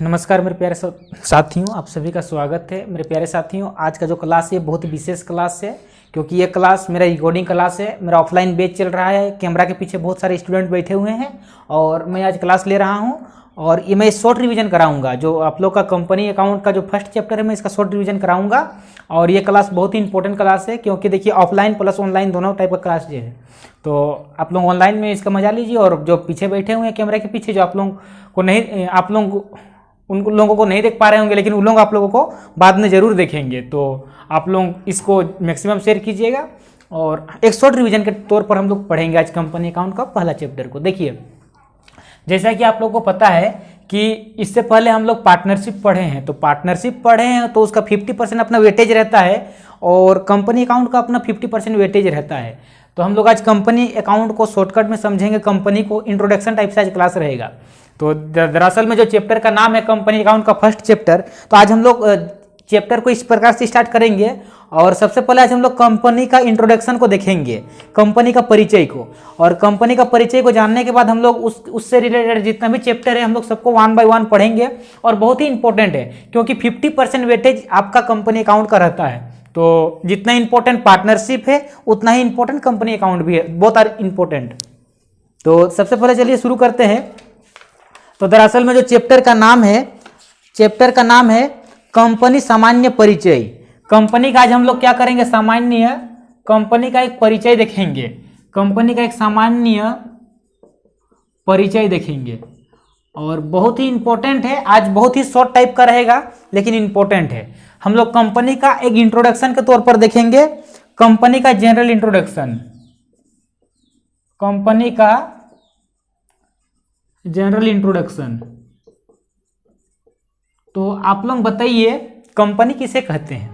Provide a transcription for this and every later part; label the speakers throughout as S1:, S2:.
S1: नमस्कार मेरे प्यारे साथियों, आप सभी का स्वागत है। मेरे प्यारे साथियों, आज का जो क्लास है बहुत विशेष क्लास है, क्योंकि ये क्लास मेरा रिकॉर्डिंग क्लास है। मेरा ऑफलाइन बैच चल रहा है, कैमरा के पीछे बहुत सारे स्टूडेंट बैठे हुए हैं और मैं आज क्लास ले रहा हूँ। और ये मैं शॉर्ट रिवीजन कराऊंगा। जो आप लोग का कंपनी अकाउंट का जो फर्स्ट चैप्टर है, मैं इसका शॉर्ट रिवीजन कराऊंगा। और ये क्लास बहुत ही इंपॉर्टेंट क्लास है, क्योंकि देखिए ऑफलाइन प्लस ऑनलाइन दोनों टाइप का क्लास जो है, तो आप लोग ऑनलाइन में इसका मजा लीजिए। और जो पीछे बैठे हुए हैं कैमरे के पीछे, जो आप लोगों को नहीं, आप लोग उन लोगों को नहीं देख पा रहे होंगे, लेकिन उन लोग आप लोगों को बाद में ज़रूर देखेंगे। तो आप लोग इसको मैक्सिमम शेयर कीजिएगा। और एक शॉर्ट रिवीजन के तौर पर हम लोग पढ़ेंगे आज कंपनी अकाउंट का पहला चैप्टर को। देखिए, जैसा कि आप लोगों को पता है कि इससे पहले हम लोग पार्टनरशिप पढ़े हैं, तो पार्टनरशिप पढ़े हैं तो उसका 50% अपना वेटेज रहता है और कंपनी अकाउंट का अपना 50% वेटेज रहता है। तो हम लोग आज कंपनी अकाउंट को शॉर्टकट में समझेंगे। कंपनी को इंट्रोडक्शन टाइप से आज क्लास रहेगा। तो दरअसल में जो चैप्टर का नाम है कंपनी अकाउंट का फर्स्ट चैप्टर, तो आज हम लोग चैप्टर को इस प्रकार से स्टार्ट करेंगे। और सबसे पहले आज हम लोग कंपनी का इंट्रोडक्शन को देखेंगे, कंपनी का परिचय को। और कंपनी का परिचय को जानने के बाद हम लोग उससे रिलेटेड जितना भी चैप्टर है हम लोग सबको 1 बाय 1 पढ़ेंगे। और बहुत ही इंपॉर्टेंट है, क्योंकि 50% वेटेज आपका कंपनी अकाउंट का रहता है। तो जितना इंपॉर्टेंट पार्टनरशिप है उतना ही इंपॉर्टेंट कंपनी अकाउंट भी है, बोथ आर इंपॉर्टेंट। तो सबसे पहले चलिए शुरू करते हैं। तो दरअसल में जो चैप्टर का नाम है कंपनी सामान्य परिचय। कंपनी का आज हम लोग क्या करेंगे, सामान्य कंपनी का एक परिचय देखेंगे। कंपनी का एक सामान्य परिचय देखेंगे और बहुत ही इंपॉर्टेंट है। आज बहुत ही शॉर्ट टाइप का रहेगा, लेकिन इंपॉर्टेंट है। हम लोग कंपनी का एक इंट्रोडक्शन के तौर पर देखेंगे, कंपनी का जनरल इंट्रोडक्शन। कंपनी का जनरल इंट्रोडक्शन। तो आप लोग बताइए कंपनी किसे कहते हैं।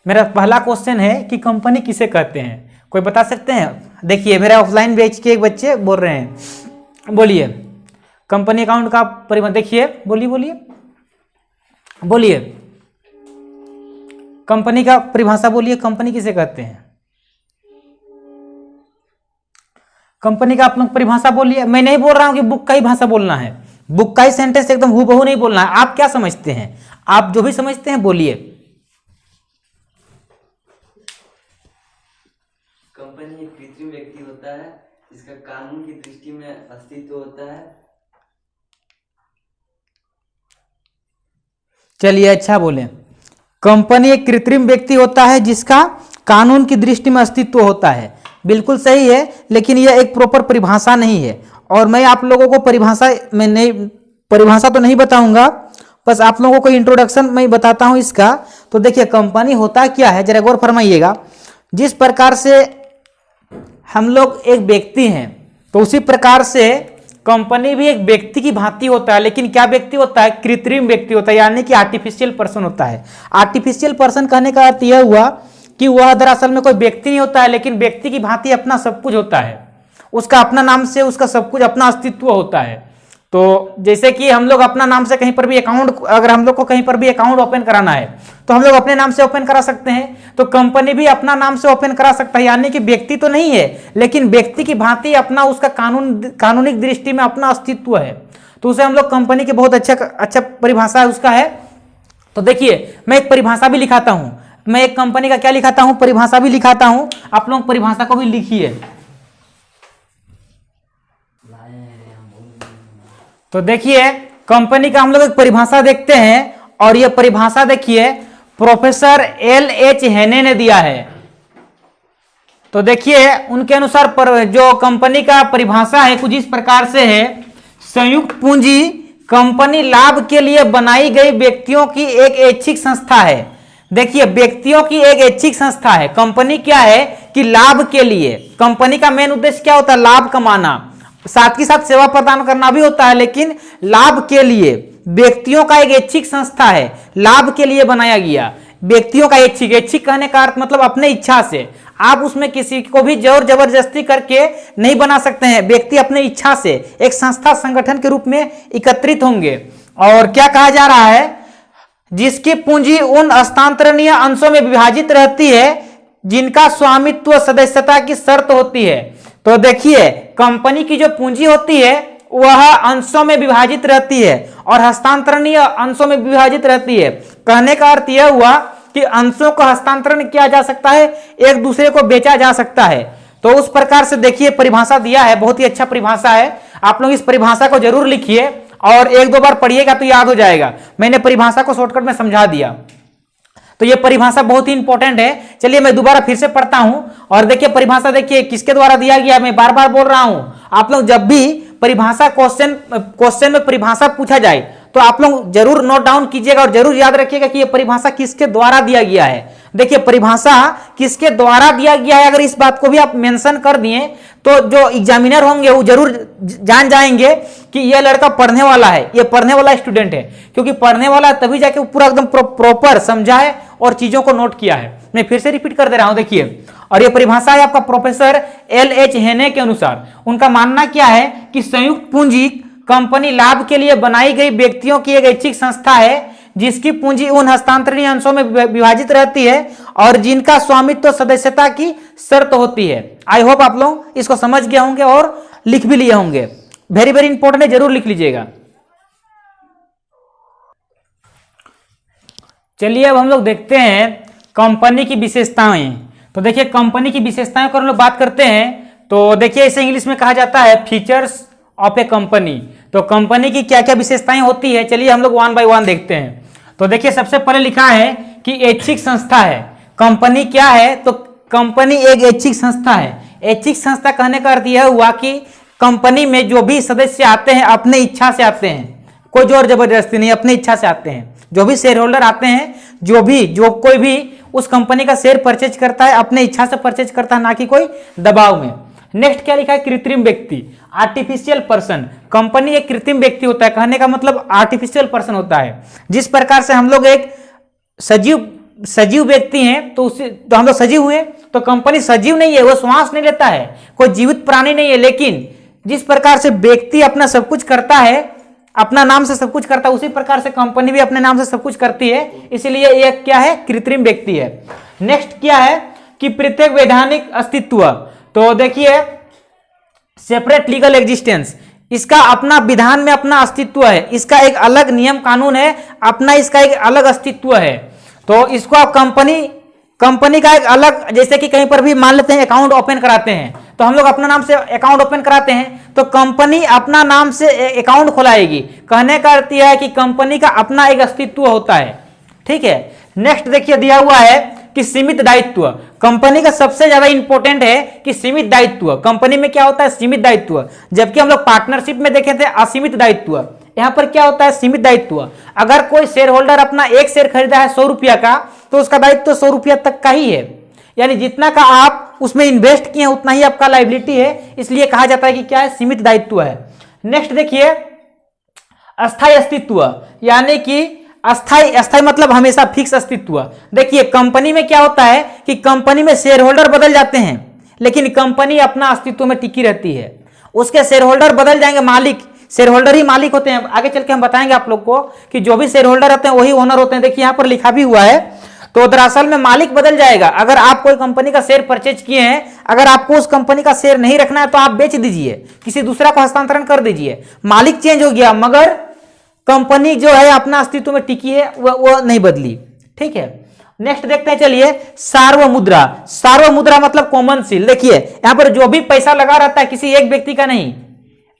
S1: मेरा पहला क्वेश्चन है कि कंपनी किसे कहते हैं, कोई बता सकते हैं? देखिए, मेरा ऑफलाइन बैच के एक बच्चे बोल रहे हैं, बोलिए कंपनी अकाउंट का परिभाषा। देखिए, बोलिए कंपनी का परिभाषा बोलिए, कंपनी किसे कहते हैं? कंपनी का आप लोग परिभाषा बोलिए। मैं नहीं बोल रहा हूं कि बुक का ही भाषा बोलना है, बुक का ही सेंटेंस एकदम हूबहू नहीं बोलना है। आप क्या समझते हैं, आप जो भी समझते हैं बोलिए।
S2: कंपनी एक कृत्रिम व्यक्ति होता है जिसका कानून की दृष्टि में अस्तित्व होता है।
S1: चलिए, अच्छा बोले। कंपनी एक कृत्रिम व्यक्ति होता है जिसका कानून की दृष्टि में अस्तित्व होता है। बिल्कुल सही है, लेकिन यह एक प्रॉपर परिभाषा नहीं है। और मैं आप लोगों को परिभाषा तो नहीं बताऊंगा, बस आप लोगों को इंट्रोडक्शन मैं बताता हूं इसका। तो देखिए, कंपनी होता क्या है, जरा गौर फरमाइएगा। जिस प्रकार से हम लोग एक व्यक्ति हैं, तो उसी प्रकार से कंपनी भी एक व्यक्ति की भांति होता है। लेकिन क्या व्यक्ति होता है? कृत्रिम व्यक्ति होता है, यानी कि आर्टिफिशियल पर्सन होता है। आर्टिफिशियल पर्सन कहने का अर्थ यह हुआ कि वह दरअसल में कोई व्यक्ति नहीं होता है, लेकिन व्यक्ति की भांति अपना सब कुछ होता है। उसका अपना नाम से उसका सब कुछ, अपना अस्तित्व होता है। तो जैसे कि हम लोग अपना नाम से कहीं पर भी अकाउंट, अगर हम लोग को कहीं पर भी अकाउंट ओपन कराना है तो हम लोग अपने नाम से ओपन करा सकते हैं। तो कंपनी भी अपना नाम से ओपन करा सकता है, यानी कि व्यक्ति तो नहीं है, लेकिन व्यक्ति की भांति अपना उसका कानूनिक दृष्टि में अपना अस्तित्व है। तो उसे हम लोग कंपनी के बहुत अच्छा परिभाषा उसका है। तो देखिए, मैं एक परिभाषा भी लिखाता हूं। मैं एक कंपनी का क्या लिखाता हूं, परिभाषा भी लिखाता हूं। आप लोग परिभाषा को भी लिखिए। तो देखिए, कंपनी का हम लोग एक परिभाषा देखते हैं, और यह परिभाषा देखिए प्रोफेसर LH हेने ने दिया है। तो देखिए, उनके अनुसार जो कंपनी का परिभाषा है कुछ इस प्रकार से है। संयुक्त पूंजी कंपनी लाभ के लिए बनाई गई व्यक्तियों की एक ऐच्छिक संस्था है। देखिए, व्यक्तियों की एक ऐच्छिक संस्था है। कंपनी क्या है कि लाभ के लिए, कंपनी का मेन उद्देश्य क्या होता है? लाभ कमाना, साथ ही साथ सेवा प्रदान करना भी होता है, लेकिन लाभ के लिए व्यक्तियों का एक ऐच्छिक संस्था है, लाभ के लिए बनाया गया। व्यक्तियों का ऐच्छिक कहने का अर्थ मतलब अपने इच्छा से। आप उसमें किसी को भी जोर जबरदस्ती करके नहीं बना सकते हैं। व्यक्ति अपने इच्छा से एक संस्था संगठन के रूप में एकत्रित होंगे। और क्या कहा जा रहा है? जिसकी पूंजी उन हस्तांतरणीय अंशों में विभाजित रहती है जिनका स्वामित्व सदस्यता की शर्त होती है। तो देखिए, कंपनी की जो पूंजी होती है वह अंशों में विभाजित रहती है और हस्तांतरणीय अंशों में विभाजित रहती है। कहने का अर्थ यह हुआ कि अंशों को हस्तांतरण किया जा सकता है, एक दूसरे को बेचा जा सकता है। तो उस प्रकार से देखिए परिभाषा दिया है, बहुत ही अच्छा परिभाषा है। आप लोग इस परिभाषा को जरूर लिखिए और एक दो बार पढ़िएगा तो याद हो जाएगा। मैंने परिभाषा को शॉर्टकट में समझा दिया। तो ये परिभाषा बहुत ही इंपॉर्टेंट है। चलिए मैं दोबारा फिर से पढ़ता हूं और देखिए परिभाषा देखिए किसके द्वारा दिया गया, मैं बार बार बोल रहा हूं। आप लोग जब भी परिभाषा क्वेश्चन में परिभाषा पूछा जाए तो आप लोग जरूर नोट डाउन कीजिएगा और जरूर याद रखिएगा कि यह परिभाषा किसके द्वारा दिया गया है। देखिए परिभाषा किसके द्वारा दिया गया है, अगर इस बात को भी आप मेंशन कर दिए तो जो एग्जामिनर होंगे वो जरूर जान जाएंगे कि यह लड़का पढ़ने वाला है, यह पढ़ने वाला स्टूडेंट है। क्योंकि पढ़ने वाला तभी जाके पूरा एकदम प्रॉपर समझा है और चीजों को नोट किया है। मैं फिर से रिपीट कर दे रहा हूं, देखिए। और यह परिभाषा है आपका प्रोफेसर LH हेने के अनुसार। उनका मानना क्या है कि संयुक्त पूंजी कंपनी लाभ के लिए बनाई गई व्यक्तियों की एक ऐच्छिक संस्था है जिसकी पूंजी उन हस्तांतरणीय अंशों में विभाजित रहती है और जिनका स्वामित्व सदस्यता की शर्त होती है। आई होप आप लोग इसको समझ गए होंगे और लिख भी लिए होंगे। वेरी वेरी इंपॉर्टेंट है, जरूर लिख लीजिएगा। चलिए अब हम लोग देखते हैं कंपनी की विशेषताएं। तो देखिए कंपनी की विशेषताओं पर हम लोग बात करते हैं तो देखिए इसे इंग्लिश में कहा जाता है फीचर्स ऑफ ए कंपनी। तो कंपनी की क्या क्या विशेषताएं होती है, चलिए हम लोग वन बाय वन देखते हैं। तो देखिए सबसे पहले लिखा है कि ऐच्छिक संस्था है। कंपनी क्या है, तो कंपनी एक ऐच्छिक संस्था है। ऐच्छिक संस्था कहने का अर्थ यह हुआ कि कंपनी में जो भी सदस्य आते हैं अपने इच्छा से आते हैं, कोई जोर जबरदस्ती नहीं, अपनी इच्छा से आते हैं। जो भी शेयर होल्डर आते हैं, जो कोई भी उस कंपनी का शेयर परचेज करता है अपने इच्छा से परचेज करता है, ना कि कोई दबाव में। नेक्स्ट क्या लिखा है, कृत्रिम व्यक्ति, आर्टिफिशियल पर्सन। कंपनी एक कृत्रिम व्यक्ति होता है, कहने का मतलब आर्टिफिशियल पर्सन होता है। जिस प्रकार से हम लोग एक सजीव व्यक्ति हैं तो हम लोग सजीव हुए, तो कंपनी सजीव नहीं है, वो श्वास नहीं लेता है, कोई जीवित प्राणी नहीं है। लेकिन जिस प्रकार से व्यक्ति अपना सब कुछ करता है, अपना नाम से सब कुछ करता है, उसी प्रकार से कंपनी भी अपने नाम से सब कुछ करती है। इसलिए यह क्या है, कृत्रिम व्यक्ति है। नेक्स्ट क्या है कि प्रत्येक वैधानिक अस्तित्व। तो देखिए सेपरेट लीगल एग्जिस्टेंस, इसका अपना विधान में अपना अस्तित्व है, इसका एक अलग नियम कानून है, अपना इसका एक अलग अस्तित्व है। तो इसको आप कंपनी का एक अलग, जैसे कि कहीं पर भी मान लेते हैं अकाउंट ओपन कराते हैं तो हम लोग अपना नाम से अकाउंट ओपन कराते हैं, तो कंपनी अपना नाम से अकाउंट खोलाएगी। कहने का अर्थ यह है कि कंपनी का अपना एक अस्तित्व होता है। ठीक है। नेक्स्ट देखिए दिया हुआ है कि सीमित दायित्व। कंपनी का सबसे ज्यादा इंपॉर्टेंट है कि सीमित दायित्व। कंपनी में क्या होता है, सीमित दायित्व। जबकि हम लोग पार्टनरशिप में देखे थे असीमित दायित्व, यहां पर क्या होता है, सीमित दायित्व। अगर कोई शेयर होल्डर अपना एक शेयर खरीदा है 100 रुपया का, तो उसका दायित्व 100 रुपया तक का ही है, यानी जितना का आप उसमें इन्वेस्ट किए उतना ही आपका लायबिलिटी है। इसलिए कहा जाता है कि क्या है, सीमित दायित्व है। नेक्स्ट देखिए अस्थायी अस्तित्व, यानी कि अस्थाई मतलब हमेशा फिक्स अस्तित्व। देखिए कंपनी में क्या होता है कि कंपनी में शेयर होल्डर बदल जाते हैं लेकिन कंपनी अपना अस्तित्व में टिकी रहती है। उसके शेयर होल्डर बदल जाएंगे, मालिक शेयर होल्डर ही मालिक होते हैं। आगे चल के हम बताएंगे आप लोग को कि जो भी शेयर होल्डर होते हैं वही ओनर होते हैं। देखिए यहाँ पर लिखा भी हुआ है। तो दरअसल में मालिक बदल जाएगा। अगर आप कोई कंपनी का शेयर परचेज किए हैं, अगर आपको उस कंपनी का शेयर नहीं रखना है तो आप बेच दीजिए, किसी दूसरा को हस्तांतरण कर दीजिए। मालिक चेंज हो गया मगर कंपनी जो है अपना अस्तित्व में टिकी है, वो नहीं बदली। ठीक है। नेक्स्ट देखते हैं, चलिए सार्वमुद्रा। सार्वमुद्रा मतलब कॉमन सील। देखिए यहां पर जो भी पैसा लगा रहता है किसी एक व्यक्ति का नहीं,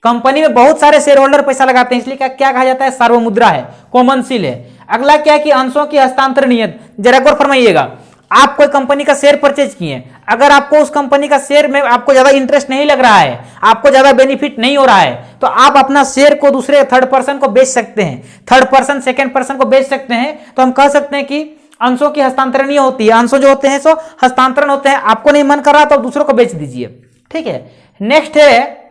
S1: कंपनी में बहुत सारे शेयर होल्डर पैसा लगाते हैं, इसलिए क्या कहा जाता है, सार्वमुद्रा है, कॉमन सील है। अगला क्या है कि अंशों की हस्तांतरणीय। जरा एक बार फरमाइएगा, आप कोई कंपनी का शेयर परचेज किए, अगर आपको उस कंपनी का शेयर में आपको ज्यादा इंटरेस्ट नहीं लग रहा है, आपको ज्यादा बेनिफिट नहीं हो रहा है, तो आप अपना शेयर को दूसरे थर्ड पर्सन को बेच सकते हैं, थर्ड पर्सन सेकंड पर्सन को बेच सकते हैं। तो हम कह सकते हैं कि अंशों की हस्तांतरणीय होती है। अंशों जो होते हैं सो हस्तांतरण होते हैं। आपको नहीं मन कर रहा तो दूसरों को बेच दीजिए। ठीक है। नेक्स्ट है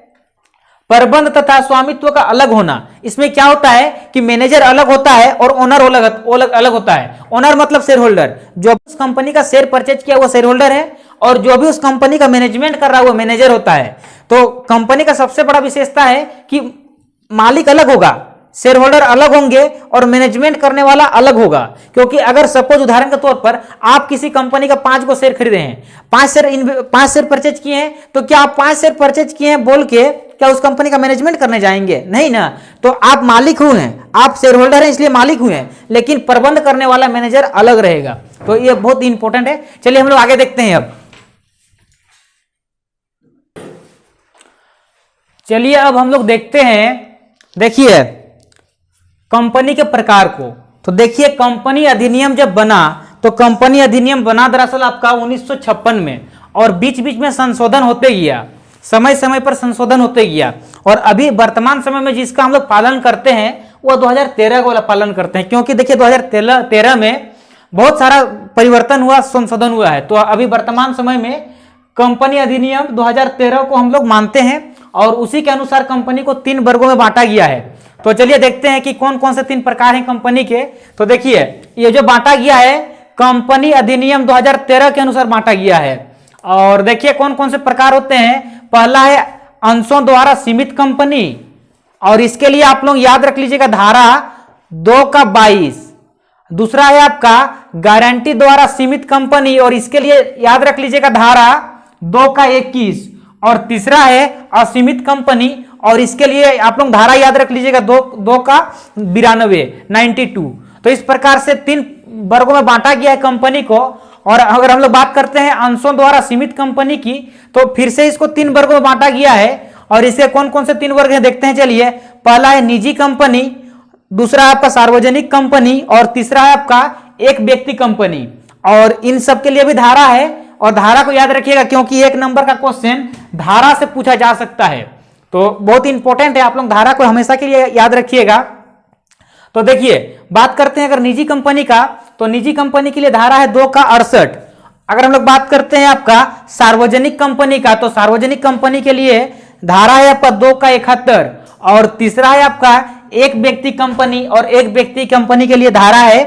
S1: प्रबंध तथा स्वामित्व का अलग होना। इसमें क्या होता है कि मैनेजर अलग होता है और ओनर अलग होता है। ओनर मतलब शेयर होल्डर, जो उस कंपनी का शेयर परचेज किया वो शेयर होल्डर है और जो भी उस कंपनी का मैनेजमेंट कर रहा है वो मैनेजर होता है। तो कंपनी का सबसे बड़ा विशेषता है कि मालिक अलग होगा, शेयर होल्डर अलग होंगे और मैनेजमेंट करने वाला अलग होगा। क्योंकि अगर सपोज उदाहरण के तौर पर आप किसी कंपनी का 5 को शेयर खरीदे हैं, 5 शेयर परचेज किए हैं, तो क्या आप 5 शेयर परचेज किए हैं बोल के क्या उस कंपनी का मैनेजमेंट करने जाएंगे? नहीं ना। तो आप मालिक हुए हैं, आप शेयर होल्डर हैं इसलिए मालिक हुए हैं, लेकिन प्रबंध करने वाला मैनेजर अलग रहेगा। तो ये बहुत इंपॉर्टेंट है। चलिए हम लोग आगे देखते हैं। अब चलिए अब हम लोग देखते हैं, देखिए कंपनी के प्रकार को। तो देखिए कंपनी अधिनियम जब बना तो कंपनी अधिनियम बना दरअसल आपका 1956 में, और बीच बीच में संशोधन होते गया, समय समय पर संशोधन होते गया। और अभी वर्तमान समय में जिसका हम लोग पालन करते हैं वो 2013 का पालन करते हैं, क्योंकि देखिए 2013 में बहुत सारा परिवर्तन हुआ, संशोधन हुआ है। तो अभी वर्तमान समय में कंपनी अधिनियम 2013 को हम लोग मानते हैं, और उसी के अनुसार कंपनी को 3 वर्गों में बांटा गया है। तो चलिए देखते हैं कि कौन कौन से 3 प्रकार हैं कंपनी के। तो देखिए ये जो बांटा गया है कंपनी अधिनियम 2013 के अनुसार बांटा गया है। और देखिए कौन कौन से प्रकार होते हैं। पहला है अंशों द्वारा सीमित कंपनी, और इसके लिए आप लोग याद रख लीजिएगा धारा 2 का 22। दूसरा है आपका गारंटी द्वारा सीमित कंपनी, और इसके लिए याद रख लीजिएगा धारा 2 का 21। और तीसरा है असीमित कंपनी, और इसके लिए आप लोग धारा याद रख लीजिएगा 2 का 92। तो इस प्रकार से 3 वर्गों में बांटा गया है कंपनी को। और अगर हम लोग बात करते हैं अंशों द्वारा सीमित कंपनी की, तो फिर से इसको 3 वर्गों में बांटा गया है। और इसके कौन कौन से 3 वर्ग हैं देखते हैं। चलिए पहला है निजी कंपनी, दूसरा है आपका सार्वजनिक कंपनी, और तीसरा है आपका एक व्यक्ति कंपनी। और इन सब के लिए भी धारा है, और धारा को याद रखिएगा क्योंकि 1 नंबर का क्वेश्चन धारा से पूछा जा सकता है। तो बहुत इंपॉर्टेंट है, आप लोग धारा को हमेशा के लिए याद रखिएगा। तो देखिए बात करते हैं अगर निजी कंपनी का, तो निजी कंपनी के लिए धारा है 2 का 68। अगर हम लोग बात करते हैं आपका सार्वजनिक कंपनी का, तो सार्वजनिक कंपनी के लिए धारा है आपका 2 का 71। और तीसरा है आपका एक व्यक्ति कंपनी, और एक व्यक्ति कंपनी के लिए धारा है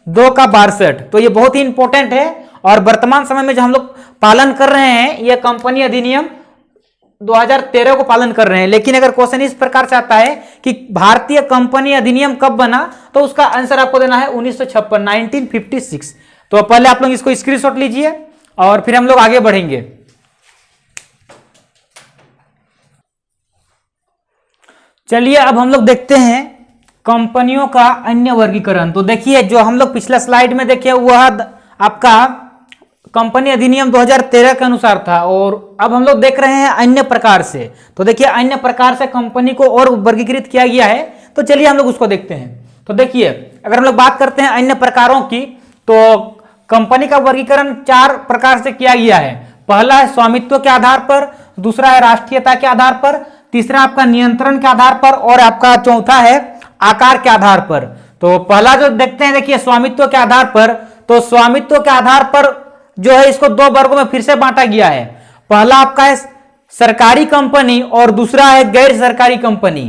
S1: 2 का 62। तो ये बहुत ही इंपॉर्टेंट है, और वर्तमान समय में जो हम लोग पालन कर रहे हैं ये कंपनी अधिनियम 2013 को पालन कर रहे हैं। लेकिन अगर क्वेश्चन इस प्रकार से आता है कि भारतीय कंपनी अधिनियम कब बना, तो उसका आंसर आपको देना है 1956। तो पहले आप लोग इसको स्क्रीनशॉट लीजिए और फिर हम लोग आगे बढ़ेंगे। चलिए अब हम लोग देखते हैं कंपनियों का अन्य वर्गीकरण। तो देखिए जो हम लोग पिछला स्लाइड में देखे वह आपका कंपनी अधिनियम 2013 के अनुसार था, और अब हम लोग देख रहे हैं अन्य प्रकार से। तो देखिए अन्य प्रकार से कंपनी को और वर्गीकृत किया गया है। तो चलिए हम लोग उसको देखते हैं। तो देखिए अगर हम लोग बात करते हैं अन्य प्रकारों की, तो कंपनी का वर्गीकरण 4 प्रकार से किया गया है। पहला है स्वामित्व के आधार पर, दूसरा है राष्ट्रीयता के आधार पर, तीसरा आपका नियंत्रण के आधार पर, और आपका चौथा है आकार के आधार पर। तो पहला जो देखते हैं देखिए स्वामित्व के आधार पर, तो स्वामित्व के आधार पर जो है इसको 2 वर्गों में फिर से बांटा गया है। पहला आपका है सरकारी कंपनी और दूसरा है गैर सरकारी कंपनी।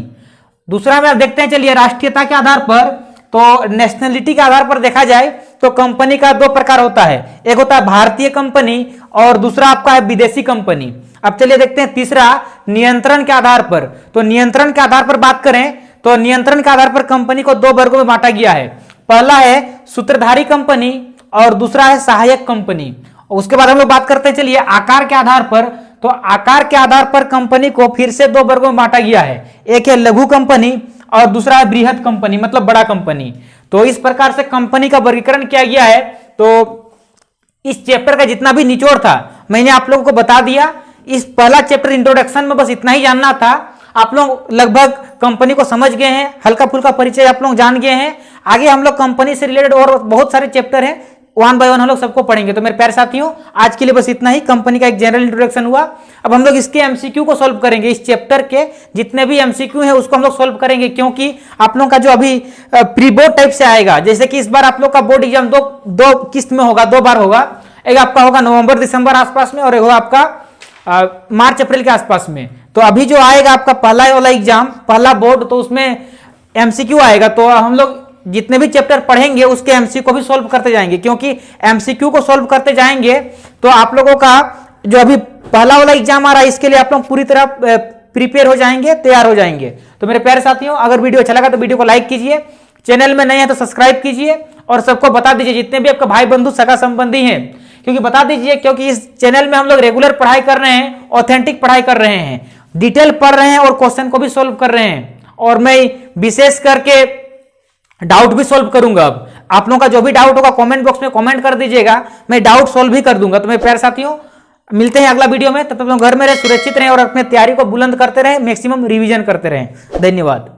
S1: दूसरा में आप देखते हैं चलिए राष्ट्रीयता के आधार पर, तो नेशनलिटी के आधार पर देखा जाए तो कंपनी का 2 प्रकार होता है, एक होता है भारतीय कंपनी और दूसरा आपका है विदेशी कंपनी। अब चलिए देखते हैं तीसरा नियंत्रण के आधार पर। तो नियंत्रण के आधार पर बात करें तो नियंत्रण के आधार पर कंपनी को 2 वर्गों में बांटा गया है। पहला है सूत्रधारी कंपनी और दूसरा है सहायक कंपनी। उसके बाद हम लोग बात करते हैं चलिए आकार के आधार पर। तो आकार के आधार पर कंपनी को फिर से 2 वर्गों में बांटा गया है, एक है लघु कंपनी और दूसरा है बृहद कंपनी मतलब बड़ा कंपनी। तो इस प्रकार से कंपनी का वर्गीकरण किया गया है। तो इस चैप्टर का जितना भी निचोड़ था मैंने आप लोगों को बता दिया। इस पहला चैप्टर इंट्रोडक्शन में बस इतना ही जानना था। आप लोग लगभग कंपनी को समझ गए हैं, हल्का फुल्का परिचय आप लोग जान गए हैं। आगे हम लोग कंपनी से रिलेटेड और बहुत सारे चैप्टर हैं, 1 बाय 1 हम लोग सबको पढ़ेंगे। तो मेरे प्यारे साथियों आज के लिए बस इतना ही, कंपनी का एक जनरल इंट्रोडक्शन हुआ। अब हम लोग इसके एमसीक्यू को सॉल्व करेंगे। इस चैप्टर के जितने भी एमसीक्यू हैं उसको हम लोग सॉल्व करेंगे, क्योंकि आप लोगों का जो अभी प्री बोर्ड टाइप से आएगा, जैसे कि इस बार आप लोग का बोर्ड एग्जाम दो किस्त में होगा, 2 बार होगा। एक आपका होगा नवंबर दिसंबर आसपास में और एक होगा आपका मार्च अप्रैल के आसपास में। तो अभी जो आएगा आपका पहला वाला एग्जाम, पहला बोर्ड, तो उसमें एमसीक्यू आएगा। तो हम लोग जितने भी चैप्टर पढ़ेंगे उसके एमसीक्यू को भी सॉल्व करते जाएंगे, क्योंकि एमसीक्यू को सॉल्व करते जाएंगे तो आप लोगों का जो अभी पहला वाला एग्जाम आ रहा है इसके लिए आप लोग पूरी तरह प्रिपेयर हो जाएंगे, तैयार हो जाएंगे। तो मेरे प्यारे साथियों अगर वीडियो अच्छा लगा तो वीडियो को लाइक कीजिए, चैनल में नए हैं तो सब्सक्राइब कीजिए और सबको बता दीजिए, जितने भी आपका भाई बंधु सगा संबंधी हैं, क्योंकि बता दीजिए, क्योंकि इस चैनल में हम लोग रेगुलर पढ़ाई कर रहे हैं, ऑथेंटिक पढ़ाई कर रहे हैं। डिटेल पढ़ रहे हैं और क्वेश्चन को भी सोल्व कर रहे हैं, और मैं विशेष करके डाउट भी सोल्व करूंगा। अब आप लोगों का जो भी डाउट होगा कमेंट बॉक्स में कमेंट कर दीजिएगा, मैं डाउट सोल्व भी कर दूंगा। तो मेरे प्यारे साथियों, मिलते हैं अगला वीडियो में, तब तक घर में रहे, सुरक्षित रहें और अपने तैयारी को बुलंद करते रहें, मैक्सिमम रिवीजन करते रहें। धन्यवाद।